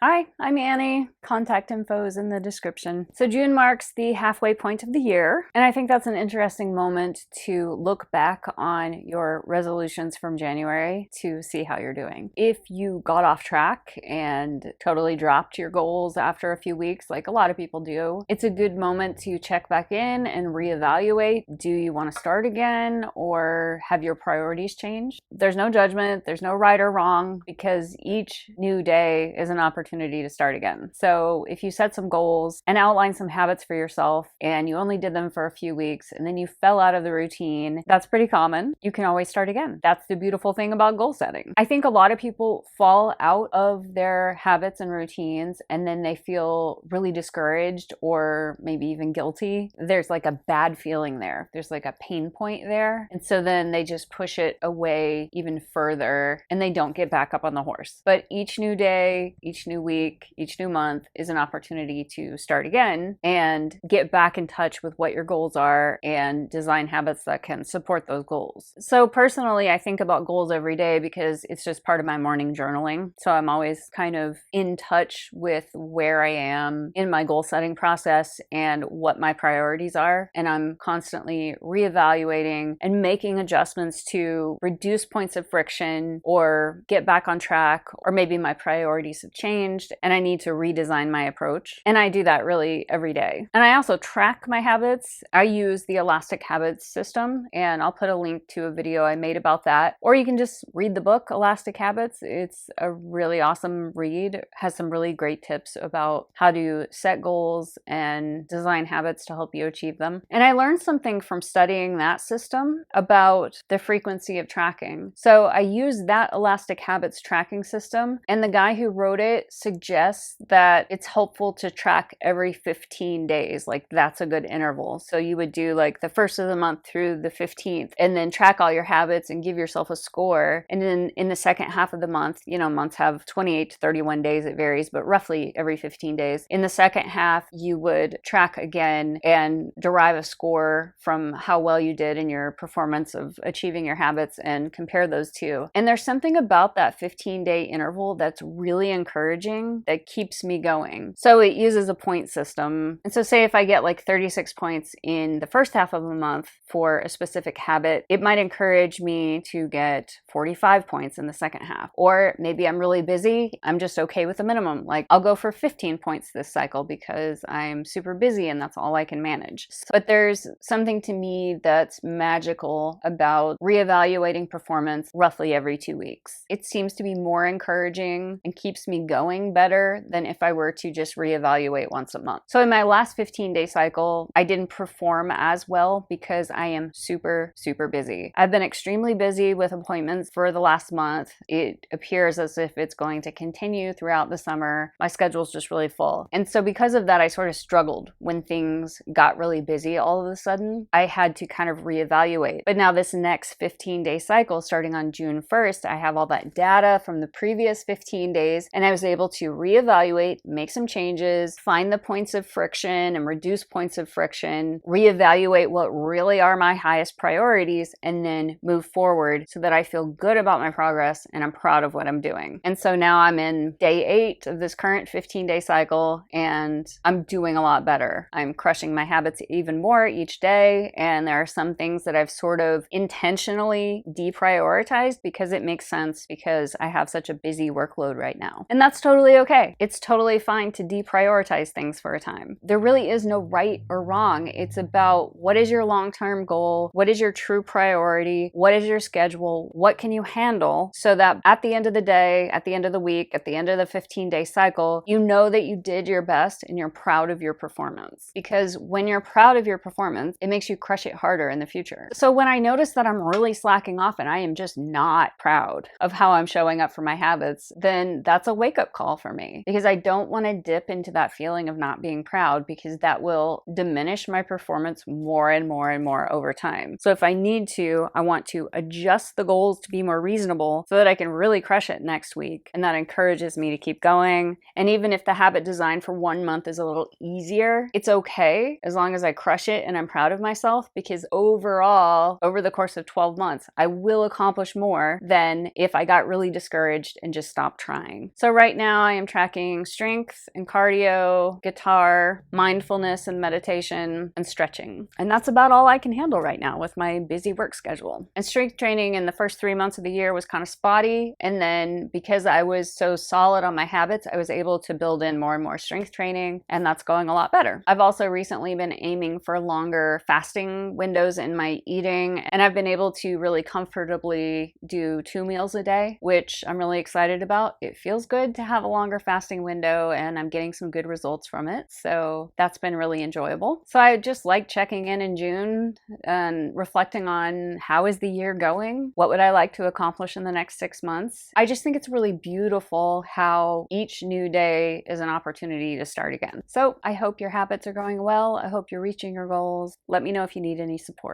Hi, I'm Annie. Contact info is in the description. So June marks the halfway point of the year, and I think that's an interesting moment to look back on your resolutions from January to see how you're doing. If you got off track and totally dropped your goals after a few weeks, like a lot of people do, it's a good moment to check back in and reevaluate. Do you want to start again, or have your priorities changed? There's no judgment, there's no right or wrong, because each new day is an opportunity to start again. So if you set some goals and outline some habits for yourself and you only did them for a few weeks and then you fell out of the routine, that's pretty common. You can always start again. That's the beautiful thing about goal setting. I think a lot of people fall out of their habits and routines and then they feel really discouraged or maybe even guilty. There's like a bad feeling there. There's like a pain point there. And so then they just push it away even further and they don't get back up on the horse. But each new day, each new week, each new month is an opportunity to start again and get back in touch with what your goals are and design habits that can support those goals. So personally, I think about goals every day because it's just part of my morning journaling. So I'm always kind of in touch with where I am in my goal setting process and what my priorities are. And I'm constantly reevaluating and making adjustments to reduce points of friction or get back on track, or maybe my priorities have changed and I need to redesign my approach. And I do that really every day. And I also track my habits. I use the Elastic Habits system, and I'll put a link to a video I made about that. Or you can just read the book, Elastic Habits. It's a really awesome read. It has some really great tips about how to set goals and design habits to help you achieve them. And I learned something from studying that system about the frequency of tracking. So I use that Elastic Habits tracking system, and the guy who wrote it suggests that it's helpful to track every 15 days. Like that's a good interval. So you would do like the first of the month through the 15th and then track all your habits and give yourself a score. And then in the second half of the month, months have 28 to 31 days, it varies, but roughly every 15 days. In the second half, you would track again and derive a score from how well you did in your performance of achieving your habits and compare those two. And there's something about that 15-day interval that's really encouraging, that keeps me going. So it uses a point system. And so say if I get like 36 points in the first half of a month for a specific habit, it might encourage me to get 45 points in the second half. Or maybe I'm really busy, I'm just okay with the minimum. Like I'll go for 15 points this cycle because I'm super busy and that's all I can manage. But there's something to me that's magical about reevaluating performance roughly every 2 weeks. It seems to be more encouraging and keeps me going better than if I were to just reevaluate once a month. So in my last 15-day cycle, I didn't perform as well because I am super, super busy. I've been extremely busy with appointments for the last month. It appears as if it's going to continue throughout the summer. My schedule's just really full. And so because of that, I sort of struggled when things got really busy all of a sudden. I had to kind of reevaluate. But now this next 15-day cycle, starting on June 1st, I have all that data from the previous 15 days, and I was able to reevaluate, make some changes, find the points of friction and reduce points of friction, reevaluate what really are my highest priorities, and then move forward so that I feel good about my progress and I'm proud of what I'm doing. And so now I'm in day 8 of this current 15-day cycle and I'm doing a lot better. I'm crushing my habits even more each day, and there are some things that I've sort of intentionally deprioritized because it makes sense because I have such a busy workload right now. And that's totally okay. It's totally fine to deprioritize things for a time. There really is no right or wrong. It's about what is your long-term goal? What is your true priority? What is your schedule? What can you handle so that at the end of the day, at the end of the week, at the end of the 15-day cycle, you know that you did your best and you're proud of your performance. Because when you're proud of your performance, it makes you crush it harder in the future. So when I notice that I'm really slacking off and I am just not proud of how I'm showing up for my habits, then that's a wake-up call for me, because I don't want to dip into that feeling of not being proud, because that will diminish my performance more and more and more over time. So if I need to, I want to adjust the goals to be more reasonable so that I can really crush it next week. And that encourages me to keep going. And even if the habit design for 1 month is a little easier, it's okay as long as I crush it and I'm proud of myself, because overall, over the course of 12 months, I will accomplish more than if I got really discouraged and just stopped trying. So right now, now I am tracking strength and cardio, guitar, mindfulness and meditation, and stretching. And that's about all I can handle right now with my busy work schedule. And strength training in the first 3 months of the year was kind of spotty. And then because I was so solid on my habits, I was able to build in more and more strength training, and that's going a lot better. I've also recently been aiming for longer fasting windows in my eating, and I've been able to really comfortably do 2 meals a day, which I'm really excited about. It feels good to have a longer fasting window, and I'm getting some good results from it. So that's been really enjoyable. So I just like checking in June and reflecting on how is the year going? What would I like to accomplish in the next 6 months? I just think it's really beautiful how each new day is an opportunity to start again. So I hope your habits are going well. I hope you're reaching your goals. Let me know if you need any support.